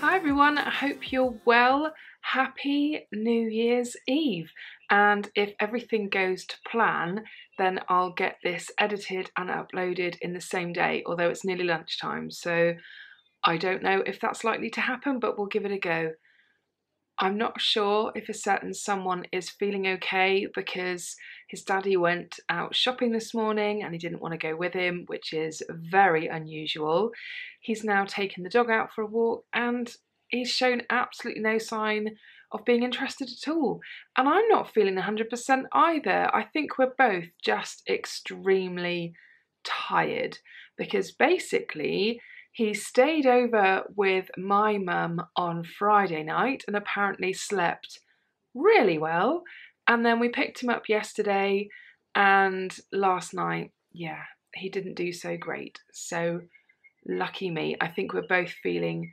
Hi everyone, I hope you're well. Happy New Year's Eve. And if everything goes to plan, then I'll get this edited and uploaded in the same day, although it's nearly lunchtime. So I don't know if that's likely to happen, but we'll give it a go. I'm not sure if a certain someone is feeling okay because his daddy went out shopping this morning and he didn't want to go with him, which is very unusual. He's now taken the dog out for a walk and he's shown absolutely no sign of being interested at all. And I'm not feeling 100% either. I think we're both just extremely tired because basically he stayed over with my mum on Friday night and apparently slept really well. And then we picked him up yesterday and last night, yeah, he didn't do so great. So lucky me. I think we're both feeling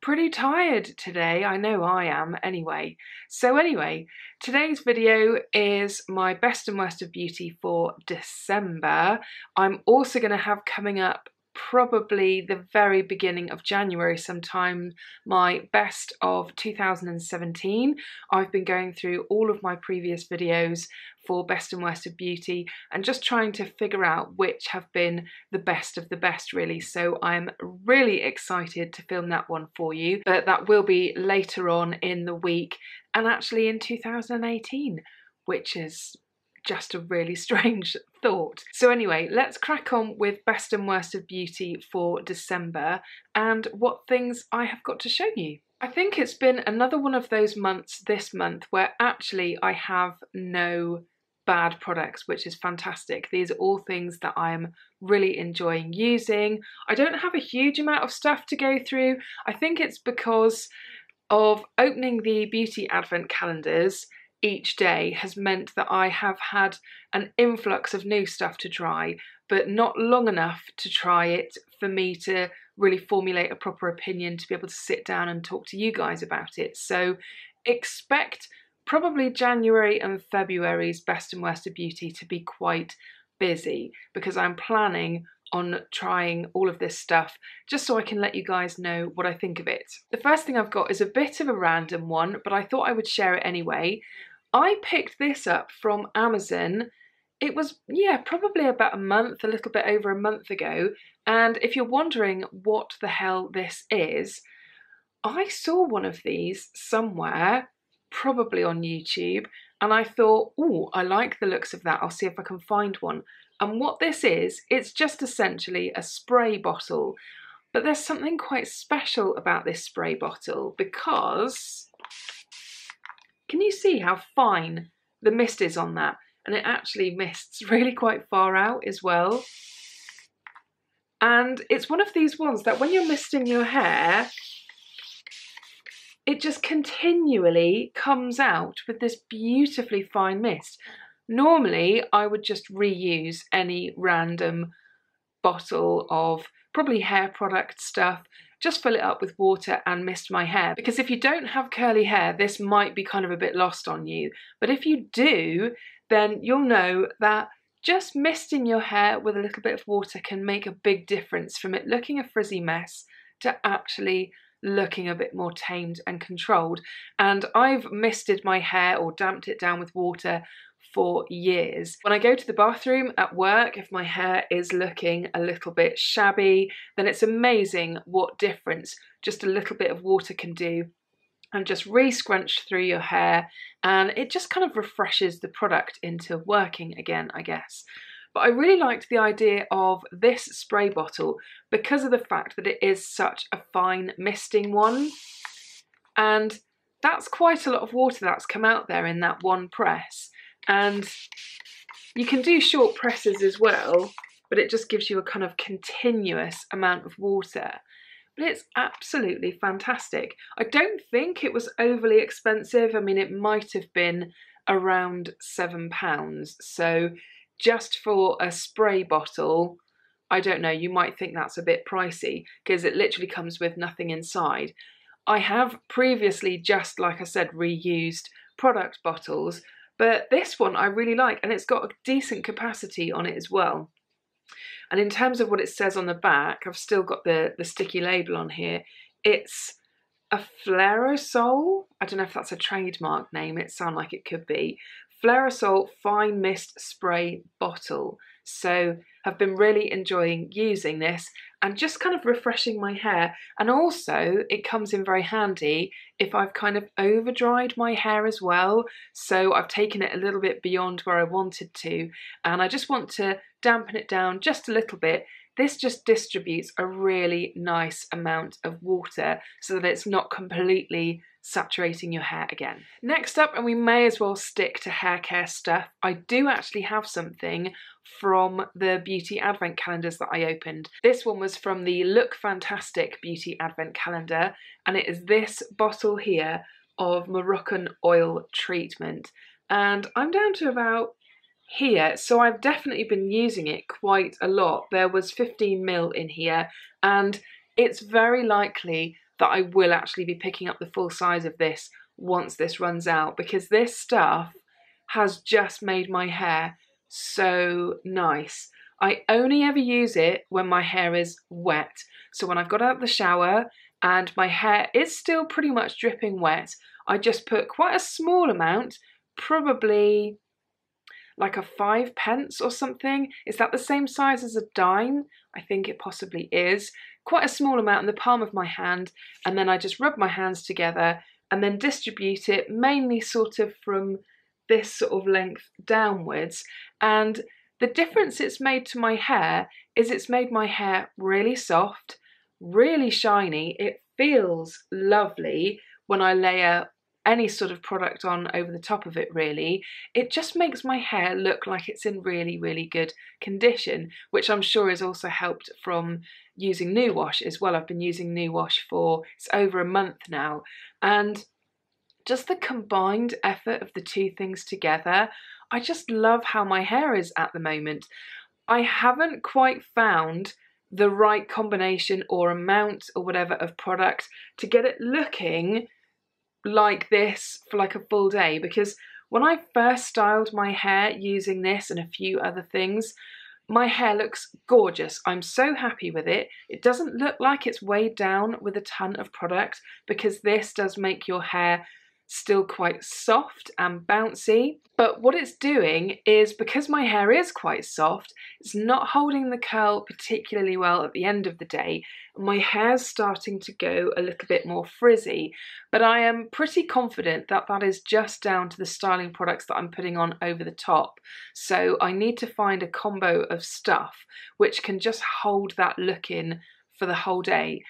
pretty tired today. I know I am anyway. So anyway, today's video is my best and worst of beauty for December. I'm also going to have coming up probably the very beginning of January sometime my best of 2017. I've been going through all of my previous videos for best and worst of beauty and just trying to figure out which have been the best of the best really. So I'm really excited to film that one for you, but that will be later on in the week and actually in 2018, which is just a really strange thought. So anyway, let's crack on with best and worst of beauty for December and what things I have got to show you. I think it's been another one of those months this month where actually I have no bad products, which is fantastic. These are all things that I'm really enjoying using. I don't have a huge amount of stuff to go through. I think it's because of opening the beauty advent calendars each day has meant that I have had an influx of new stuff to try, but not long enough to try it for me to really formulate a proper opinion to be able to sit down and talk to you guys about it. So expect probably January and February's best and worst of beauty to be quite busy because I'm planning on trying all of this stuff just so I can let you guys know what I think of it. The first thing I've got is a bit of a random one, but I thought I would share it anyway. I picked this up from Amazon. It was, yeah, probably about a month, a little bit over a month ago. And if you're wondering what the hell this is, I saw one of these somewhere, probably on YouTube, and I thought, oh, I like the looks of that. I'll see if I can find one. And what this is, it's just essentially a spray bottle. But there's something quite special about this spray bottle because can you see how fine the mist is on that? And it actually mists really quite far out as well. And it's one of these ones that when you're misting your hair, it just continually comes out with this beautifully fine mist. Normally, I would just reuse any random bottle of probably hair product stuff, just fill it up with water and mist my hair. Because if you don't have curly hair, this might be kind of a bit lost on you. But if you do, then you'll know that just misting your hair with a little bit of water can make a big difference from it looking a frizzy mess to actually looking a bit more tamed and controlled. And I've misted my hair or damped it down with water for years. When I go to the bathroom at work, if my hair is looking a little bit shabby, then it's amazing what difference just a little bit of water can do and just re-scrunch through your hair, and it just kind of refreshes the product into working again, I guess. But I really liked the idea of this spray bottle because of the fact that it is such a fine misting one, and that's quite a lot of water that's come out there in that one press. And you can do short presses as well, but it just gives you a kind of continuous amount of water. But it's absolutely fantastic. I don't think it was overly expensive. I mean, it might have been around £7. So just for a spray bottle, I don't know, you might think that's a bit pricey because it literally comes with nothing inside. I have previously just, like I said, reused product bottles, but this one I really like, and it's got a decent capacity on it as well. And in terms of what it says on the back, I've still got the sticky label on here. It's a Flairosol. I don't know if that's a trademark name, it sounds like it could be. Flairosol Fine Mist Spray Bottle. So I've been really enjoying using this and just kind of refreshing my hair. And also it comes in very handy if I've kind of over dried my hair as well. So I've taken it a little bit beyond where I wanted to, and I just want to dampen it down just a little bit. This just distributes a really nice amount of water so that it's not completely saturating your hair again. Next up, and we may as well stick to hair care stuff, I do actually have something from the beauty advent calendars that I opened. This one was from the Look Fantastic beauty advent calendar, and it is this bottle here of MoroccanOil treatment. And I'm down to about here, so I've definitely been using it quite a lot. There was 15ml in here, and it's very likely that I will actually be picking up the full size of this once this runs out, because this stuff has just made my hair so nice. I only ever use it when my hair is wet. So when I've got out of the shower and my hair is still pretty much dripping wet, I just put quite a small amount, probably like a 5p or something. Is that the same size as a dime? I think it possibly is. Quite a small amount in the palm of my hand, and then I just rub my hands together and then distribute it mainly sort of from this sort of length downwards. And the difference it's made to my hair is it's made my hair really soft, really shiny. It feels lovely when I layer any sort of product on over the top of it, really. It just makes my hair look like it's in really, really good condition, which I'm sure is also helped from using New Wash as well. I've been using New Wash for, it's over a month now, and just the combined effort of the two things together, I just love how my hair is at the moment. I haven't quite found the right combination or amount or whatever of product to get it looking like this for like a full day, because when I first styled my hair using this and a few other things, my hair looks gorgeous. I'm so happy with it. It doesn't look like it's weighed down with a ton of product, because this does make your hair still quite soft and bouncy. But what it's doing is, because my hair is quite soft, it's not holding the curl particularly well at the end of the day. My hair's starting to go a little bit more frizzy, but I am pretty confident that that is just down to the styling products that I'm putting on over the top. So I need to find a combo of stuff which can just hold that look in for the whole day.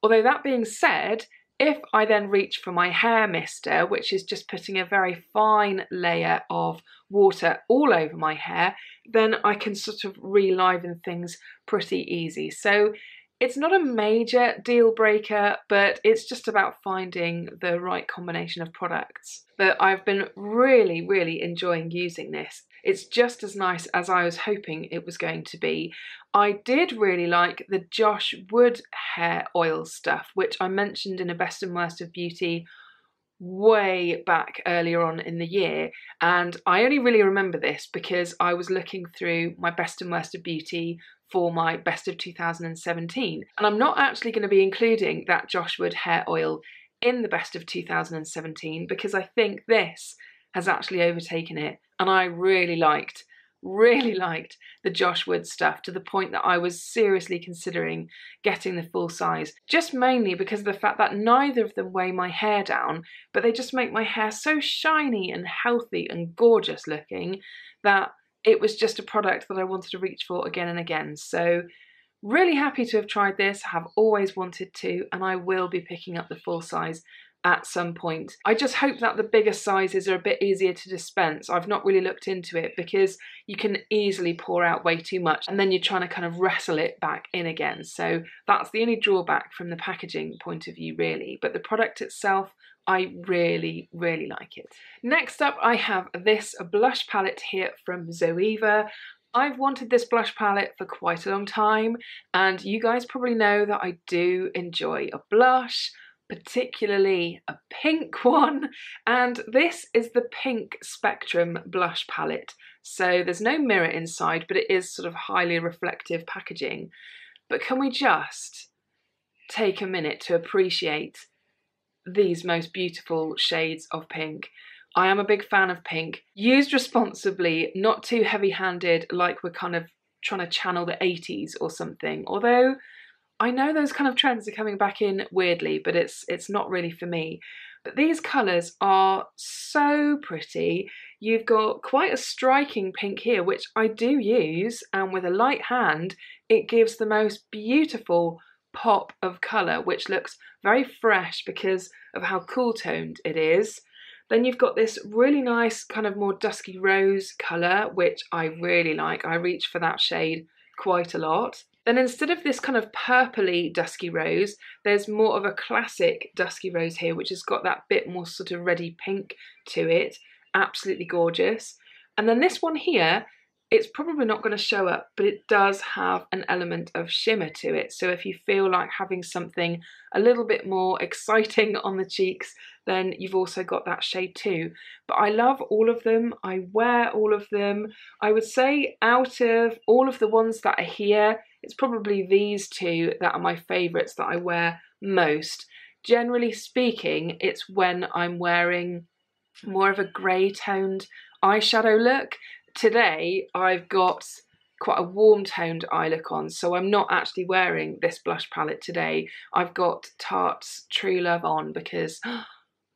Although that being said, if I then reach for my hair mister, which is just putting a very fine layer of water all over my hair, then I can sort of re-liven things pretty easy. So it's not a major deal breaker, but it's just about finding the right combination of products. But I've been really, really enjoying using this. It's just as nice as I was hoping it was going to be. I did really like the Josh Wood hair oil stuff, which I mentioned in a Best and Worst of Beauty way back earlier on in the year, and I only really remember this because I was looking through my Best and Worst of Beauty for my Best of 2017, and I'm not actually going to be including that Josh Wood hair oil in the Best of 2017 because I think this has actually overtaken it, and I really liked the Josh Wood stuff, to the point that I was seriously considering getting the full size, just mainly because of the fact that neither of them weigh my hair down, but they just make my hair so shiny and healthy and gorgeous looking that it was just a product that I wanted to reach for again and again. So really happy to have tried this, have always wanted to, and I will be picking up the full size at some point. I just hope that the bigger sizes are a bit easier to dispense. I've not really looked into it because you can easily pour out way too much and then you're trying to kind of wrestle it back in again. So that's the only drawback from the packaging point of view, really. But the product itself, I really, really like it. Next up, I have this blush palette here from Zoeva. I've wanted this blush palette for quite a long time, and you guys probably know that I do enjoy a blush, particularly a pink one, and this is the Pink Spectrum blush palette. So there's no mirror inside, but it is sort of highly reflective packaging. But can we just take a minute to appreciate these most beautiful shades of pink. I am a big fan of pink. Used responsibly, not too heavy-handed like we're kind of trying to channel the 80s or something. Although I know those kind of trends are coming back in weirdly, but it's not really for me. But these colours are so pretty. You've got quite a striking pink here, which I do use, and with a light hand, it gives the most beautiful pop of colour, which looks very fresh because of how cool toned it is. Then you've got this really nice kind of more dusky rose colour, which I really like. I reach for that shade quite a lot. Then instead of this kind of purpley dusky rose, there's more of a classic dusky rose here, which has got that bit more sort of reddy pink to it. Absolutely gorgeous. And then this one here, it's probably not going to show up, but it does have an element of shimmer to it. So if you feel like having something a little bit more exciting on the cheeks, then you've also got that shade too. But I love all of them. I wear all of them. I would say out of all of the ones that are here, it's probably these two that are my favourites that I wear most. Generally speaking, it's when I'm wearing more of a grey toned eyeshadow look. Today I've got quite a warm toned eye look on, so I'm not actually wearing this blush palette today. I've got Tarte's True Love on because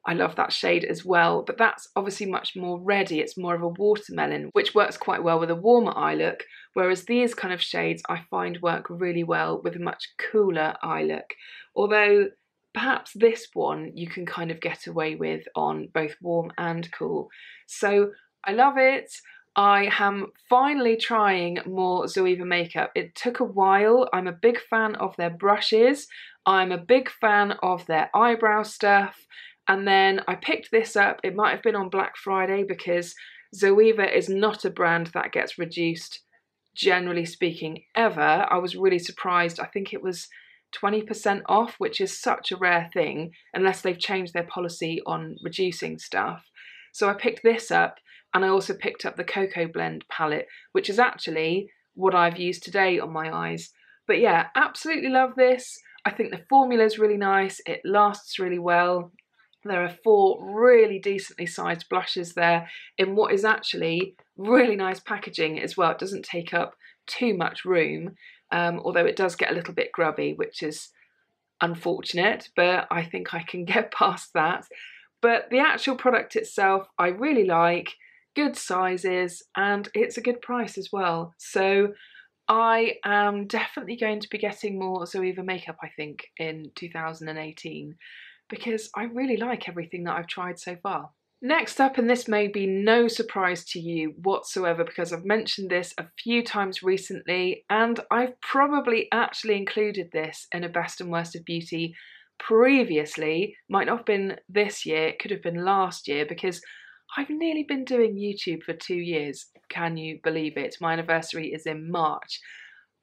I love that shade as well, but that's obviously much more reddy. It's more of a watermelon, which works quite well with a warmer eye look, whereas these kind of shades I find work really well with a much cooler eye look. Although perhaps this one you can kind of get away with on both warm and cool. So I love it. I am finally trying more Zoeva makeup. It took a while. I'm a big fan of their brushes. I'm a big fan of their eyebrow stuff. And then I picked this up. It might have been on Black Friday because Zoeva is not a brand that gets reduced, generally speaking, ever. I was really surprised. I think it was 20% off, which is such a rare thing, unless they've changed their policy on reducing stuff. So I picked this up, and I also picked up the Cocoa Blend palette, which is actually what I've used today on my eyes. But yeah, absolutely love this. I think the formula is really nice. It lasts really well. There are 4 really decently sized blushes there in what is actually really nice packaging as well. It doesn't take up too much room, although it does get a little bit grubby, which is unfortunate, but I think I can get past that. But the actual product itself, I really like. Good sizes, and it's a good price as well. So I am definitely going to be getting more Zoeva makeup, I think, in 2018, because I really like everything that I've tried so far. Next up, and this may be no surprise to you whatsoever because I've mentioned this a few times recently, and I've probably actually included this in a best and worst of beauty previously. Might not have been this year, it could have been last year, because I've nearly been doing YouTube for 2 years. Can you believe it? My anniversary is in March.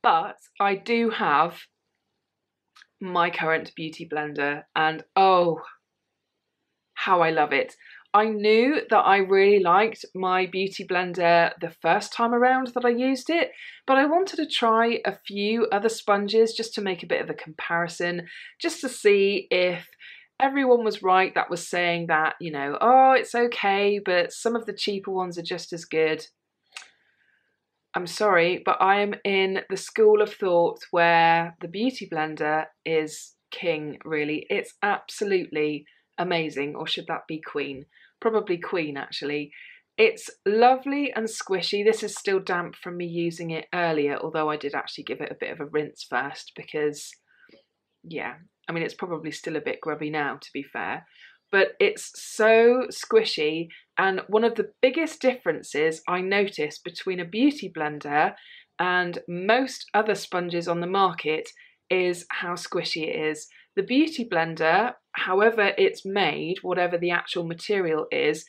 But I do have my current beauty blender, and oh, how I love it. I knew that I really liked my beauty blender the first time around that I used it, but I wanted to try a few other sponges just to make a bit of a comparison, just to see if everyone was right that was saying that, you know, oh, it's okay, but some of the cheaper ones are just as good. I'm sorry, but I am in the school of thought where the beauty blender is king, really. It's absolutely amazing, or should that be queen? Probably queen, actually. It's lovely and squishy. This is still damp from me using it earlier, although I did actually give it a bit of a rinse first because, yeah, I mean, it's probably still a bit grubby now, to be fair, but it's so squishy. And one of the biggest differences I noticed between a beauty blender and most other sponges on the market is how squishy it is. The beauty blender, however it's made, whatever the actual material is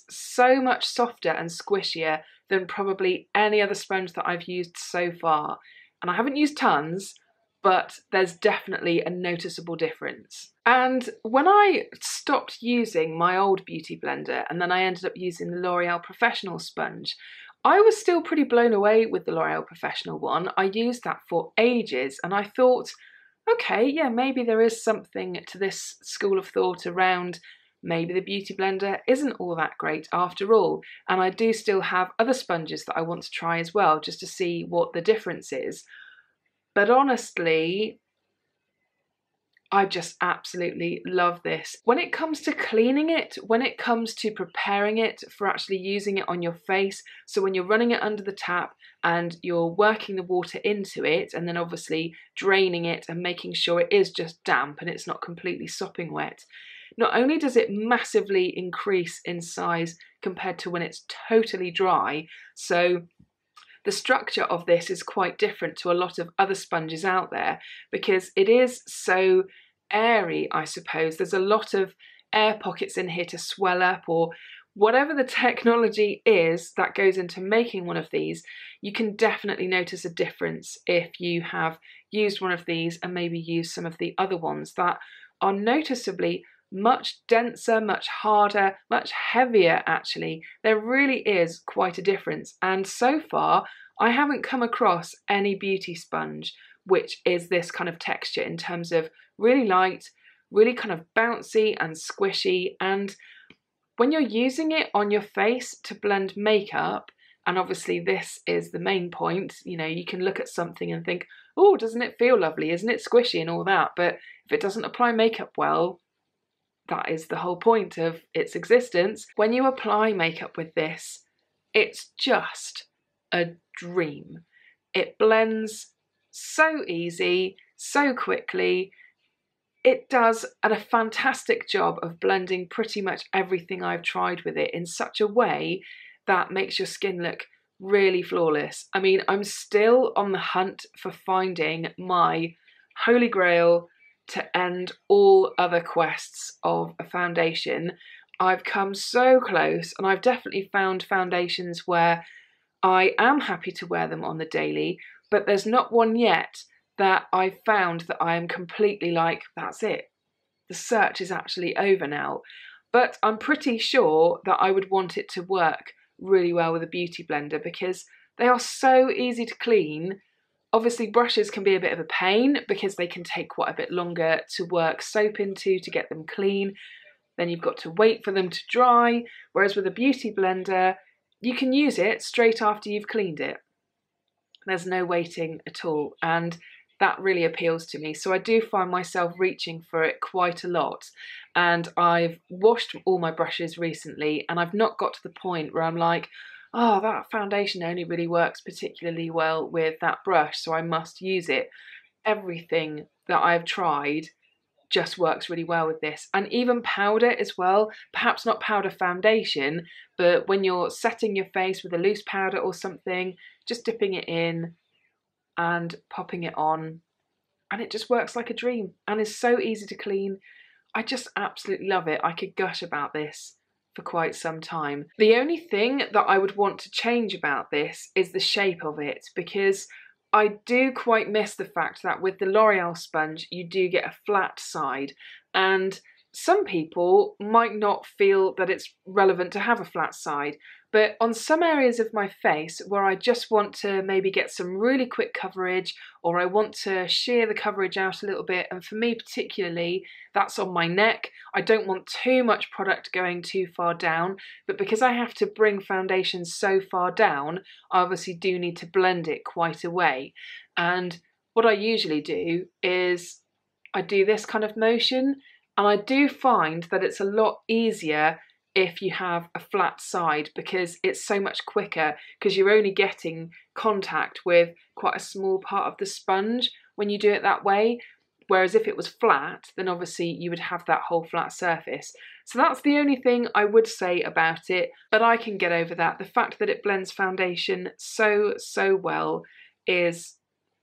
so much softer and squishier than probably any other sponge that I've used so far. And I haven't used tons, but there's definitely a noticeable difference. And when I stopped using my old beauty blender and then I ended up using the L'Oreal Professional sponge, I was still pretty blown away with the L'Oreal Professional one. I used that for ages and I thought, okay, yeah, maybe there is something to this school of thought around maybe the Beauty Blender isn't all that great after all. And I do still have other sponges that I want to try as well, just to see what the difference is. But honestly, I just absolutely love this. When it comes to cleaning it, when it comes to preparing it for actually using it on your face, so when you're running it under the tap and you're working the water into it and then obviously draining it and making sure it is just damp and it's not completely sopping wet, not only does it massively increase in size compared to when it's totally dry, so the structure of this is quite different to a lot of other sponges out there because it is so airy, I suppose. There's a lot of air pockets in here to swell up, or whatever the technology is that goes into making one of these. You can definitely notice a difference if you have used one of these and maybe used some of the other ones that are noticeably much denser, much harder, much heavier actually. There really is quite a difference, and so far I haven't come across any beauty sponge which is this kind of texture in terms of really light, really kind of bouncy and squishy, and when you're using it on your face to blend makeup, and obviously this is the main point, you know, you can look at something and think, oh, doesn't it feel lovely, isn't it squishy and all that, but if it doesn't apply makeup well, that is the whole point of its existence. When you apply makeup with this, it's just a dream. It blends so easy, so quickly. It does a fantastic job of blending pretty much everything I've tried with it in such a way that makes your skin look really flawless. I mean, I'm still on the hunt for finding my holy grail to end all other quests of a foundation. I've come so close, and I've definitely found foundations where I am happy to wear them on the daily, but there's not one yet that I've found that I am completely like, that's it. The search is actually over now. But I'm pretty sure that I would want it to work really well with a beauty blender because they are so easy to clean. Obviously brushes can be a bit of a pain because they can take quite a bit longer to work soap into to get them clean. Then you've got to wait for them to dry, whereas with a beauty blender, you can use it straight after you've cleaned it. There's no waiting at all, and that really appeals to me. So I do find myself reaching for it quite a lot, and I've washed all my brushes recently and I've not got to the point where I'm like, oh, that foundation only really works particularly well with that brush, so I must use it. Everything that I've tried just works really well with this, and even powder as well. Perhaps not powder foundation, but when you're setting your face with a loose powder or something, just dipping it in and popping it on, and it just works like a dream and is so easy to clean. I just absolutely love it. I could gush about this for quite some time. The only thing that I would want to change about this is the shape of it, because I do quite miss the fact that with the L'Oreal sponge you do get a flat side, and some people might not feel that it's relevant to have a flat side, but on some areas of my face where I just want to maybe get some really quick coverage, or I want to sheer the coverage out a little bit, and for me particularly that's on my neck. I don't want too much product going too far down, but because I have to bring foundation so far down, I obviously do need to blend it quite a way. And what I usually do is I do this kind of motion, and I do find that it's a lot easier if you have a flat side because it's so much quicker, because you're only getting contact with quite a small part of the sponge when you do it that way. Whereas if it was flat, then obviously you would have that whole flat surface. So that's the only thing I would say about it, but I can get over that. The fact that it blends foundation so well is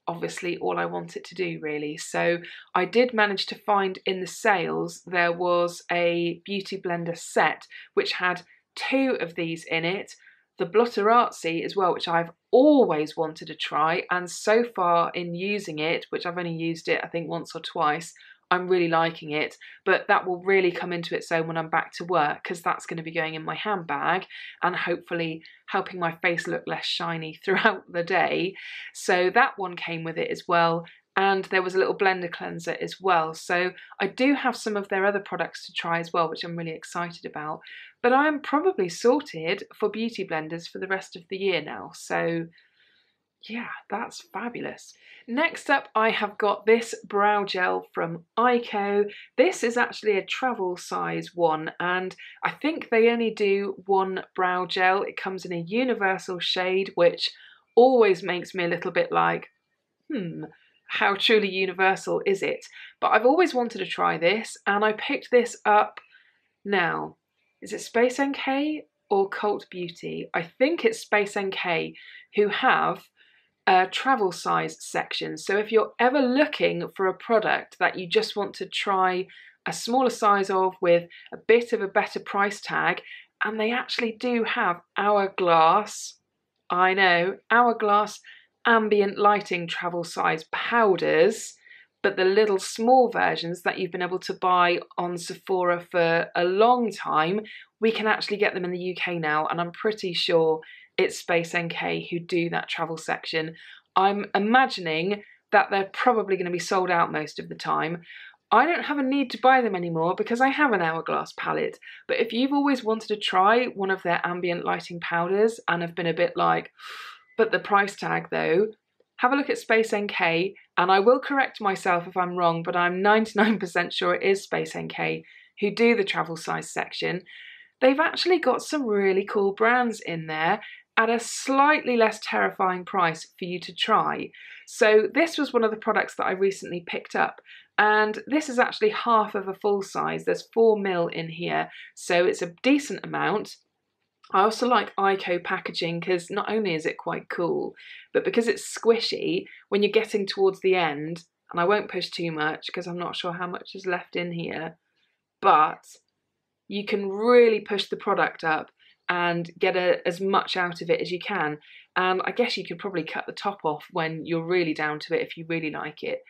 obviously all I want it to do, really. So I did manage to find in the sales there was a beauty blender set which had 2 of these in it, the Blotter Artsy as well, which I've always wanted to try, and so far in using it, which I've only used it I think once or twice, I'm really liking it, but that will really come into its own when I'm back to work, because that's going to be going in my handbag and hopefully helping my face look less shiny throughout the day. So that one came with it as well. and there was a little blender cleanser as well. So I do have some of their other products to try as well, which I'm really excited about. But I am probably sorted for beauty blenders for the rest of the year now. So yeah, that's fabulous. Next up, I have got this brow gel from Aiko. This is actually a travel size one, and I think they only do one brow gel. It comes in a universal shade, which always makes me a little bit like, how truly universal is it? But I've always wanted to try this, and I picked this up now. Is it Space NK or Cult Beauty? I think it's Space NK, who have a travel size section. So if you're ever looking for a product that you just want to try a smaller size of with a bit of a better price tag, and they actually do have hourglass, I know, hourglass ambient lighting travel size powders, but the little small versions that you've been able to buy on Sephora for a long time, we can actually get them in the UK now, and I'm pretty sure it's Space NK who do that travel section. I'm imagining that they're probably going to be sold out most of the time. I don't have a need to buy them anymore because I have an hourglass palette, but if you've always wanted to try one of their ambient lighting powders and have been a bit like, but the price tag though, have a look at Space NK, and I will correct myself if I'm wrong, but I'm 99% sure it is Space NK who do the travel size section. They've actually got some really cool brands in there at a slightly less terrifying price for you to try. So this was one of the products that I recently picked up, and this is actually half of a full size. There's 4ml in here, so it's a decent amount. I also like Aiko packaging because not only is it quite cool, but because it's squishy, when you're getting towards the end, and I won't push too much because I'm not sure how much is left in here, but you can really push the product up and get as much out of it as you can. And I guess you could probably cut the top off when you're really down to it if you really like it.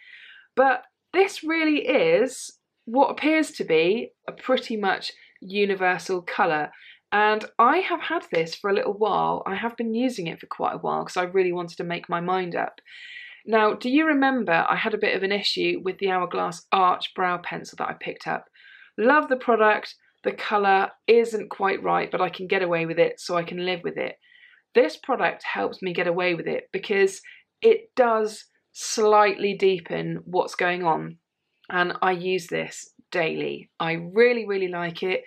But this really is what appears to be a pretty much universal colour. And I have had this for a little while. I have been using it for quite a while because I really wanted to make my mind up. Now, do you remember I had a bit of an issue with the Hourglass Arch Brow Pencil that I picked up? Love the product. The colour isn't quite right, but I can get away with it, so I can live with it. This product helps me get away with it because it does slightly deepen what's going on, and I use this daily. I really, really like it.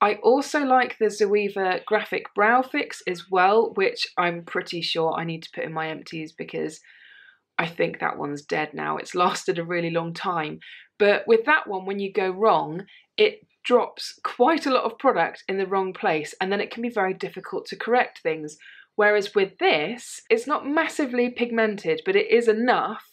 I also like the Zoeva Graphic Brow Fix as well, which I'm pretty sure I need to put in my empties because I think that one's dead now. It's lasted a really long time. But with that one, when you go wrong, it drops quite a lot of product in the wrong place, and then it can be very difficult to correct things. Whereas with this, it's not massively pigmented, but it is enough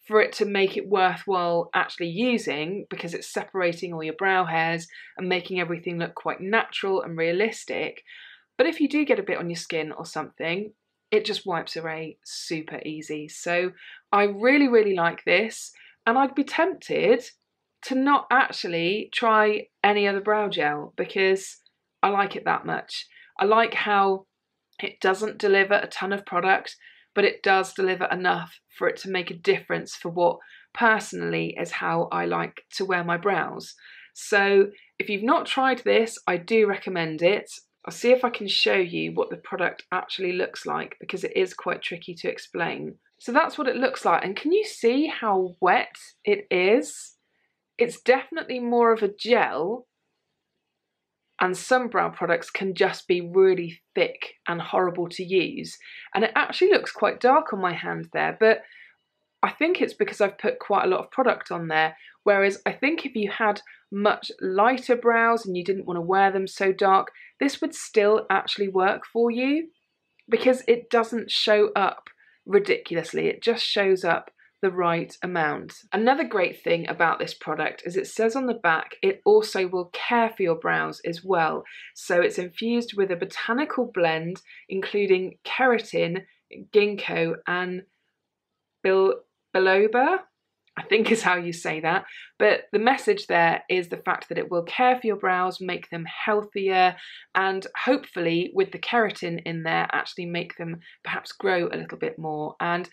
for it to make it worthwhile actually using, because it's separating all your brow hairs and making everything look quite natural and realistic. But if you do get a bit on your skin or something, it just wipes away super easy. So I really, really like this, and I'd be tempted to not actually try any other brow gel because I like it that much. I like how it doesn't deliver a ton of product, but it does deliver enough for it to make a difference for what personally is how I like to wear my brows. So if you've not tried this, I do recommend it. I'll see if I can show you what the product actually looks like because it is quite tricky to explain. So that's what it looks like, and can you see how wet it is? It's definitely more of a gel, and some brow products can just be really thick and horrible to use. And it actually looks quite dark on my hand there, but I think it's because I've put quite a lot of product on there. Whereas I think if you had much lighter brows and you didn't want to wear them so dark, this would still actually work for you because it doesn't show up ridiculously. It just shows up the right amount. Another great thing about this product is it says on the back it also will care for your brows as well. So it's infused with a botanical blend including keratin, ginkgo and biloba, I think is how you say that. But the message there is the fact that it will care for your brows, make them healthier, and hopefully with the keratin in there actually make them perhaps grow a little bit more. And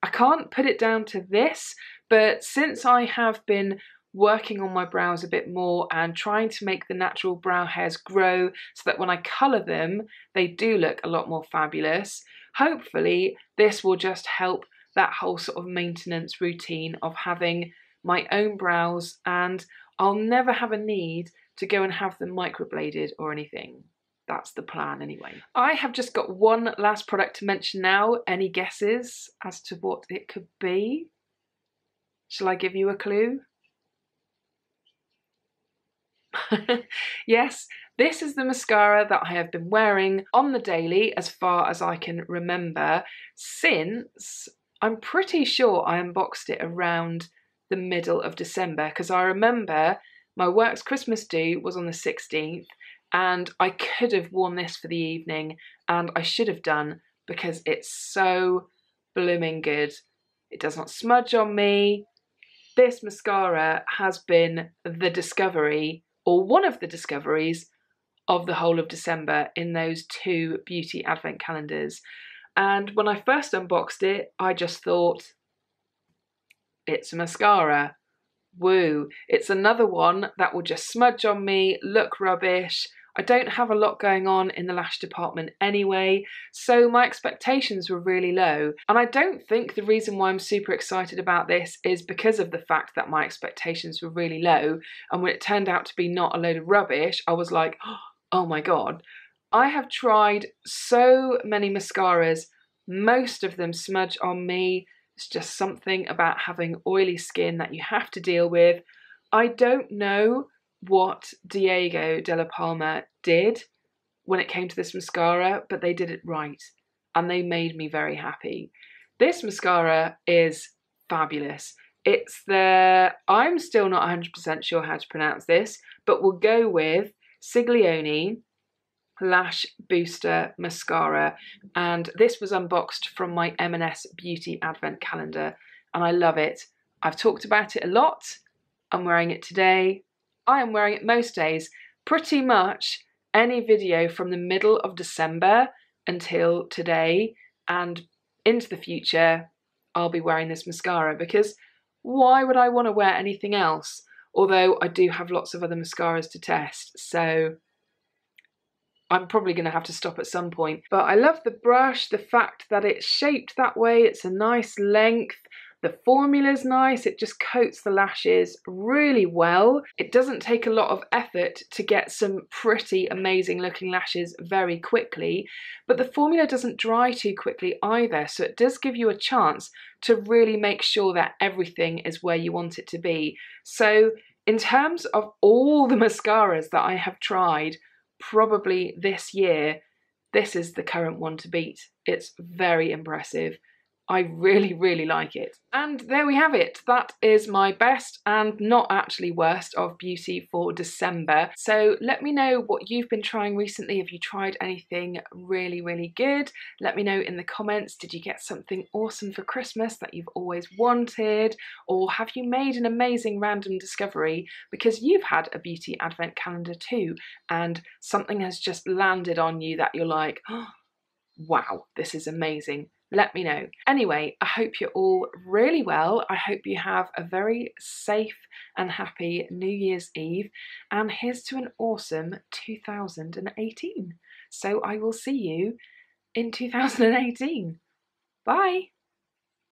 I can't put it down to this, but since I have been working on my brows a bit more and trying to make the natural brow hairs grow so that when I colour them, they do look a lot more fabulous, hopefully this will just help that whole sort of maintenance routine of having my own brows, and I'll never have a need to go and have them microbladed or anything. That's the plan anyway. I have just got one last product to mention now. Any guesses as to what it could be? Shall I give you a clue? Yes, this is the mascara that I have been wearing on the daily as far as I can remember since, I'm pretty sure I unboxed it around the middle of December, because I remember my work's Christmas due was on the 16th and I could have worn this for the evening, and I should have done because it's so blooming good. It does not smudge on me. This mascara has been the discovery, or one of the discoveries, of the whole of December in those 2 beauty advent calendars. And when I first unboxed it, I just thought, it's a mascara. Woo. It's another one that will just smudge on me, look rubbish. I don't have a lot going on in the lash department anyway, so my expectations were really low. And I don't think the reason why I'm super excited about this is because of the fact that my expectations were really low, and when it turned out to be not a load of rubbish, I was like, oh my god. I have tried so many mascaras, most of them smudge on me. It's just something about having oily skin that you have to deal with. I don't know what Diego Della Palma did when it came to this mascara, but they did it right and they made me very happy. This mascara is fabulous. It's the, I'm still not 100% sure how to pronounce this, but we'll go with Ciglione Lash Booster Mascara, and this was unboxed from my M&S Beauty Advent Calendar and I love it. I've talked about it a lot. I'm wearing it today. I am wearing it most days. Pretty much any video from the middle of December until today and into the future, I'll be wearing this mascara, because why would I want to wear anything else? Although I do have lots of other mascaras to test, so I'm probably going to have to stop at some point. But I love the brush, the fact that it's shaped that way, it's a nice length. The formula's nice, it just coats the lashes really well. It doesn't take a lot of effort to get some pretty amazing looking lashes very quickly, but the formula doesn't dry too quickly either, so it does give you a chance to really make sure that everything is where you want it to be. So in terms of all the mascaras that I have tried, probably this year, this is the current one to beat. It's very impressive. I really, really like it. And there we have it. That is my best and not actually worst of beauty for December. So let me know what you've been trying recently. Have you tried anything really, really good? Let me know in the comments. Did you get something awesome for Christmas that you've always wanted? Or have you made an amazing random discovery because you've had a beauty advent calendar too and something has just landed on you that you're like, oh, wow, this is amazing. Let me know. Anyway, I hope you're all really well. I hope you have a very safe and happy New Year's Eve, and here's to an awesome 2018. So I will see you in 2018. Bye.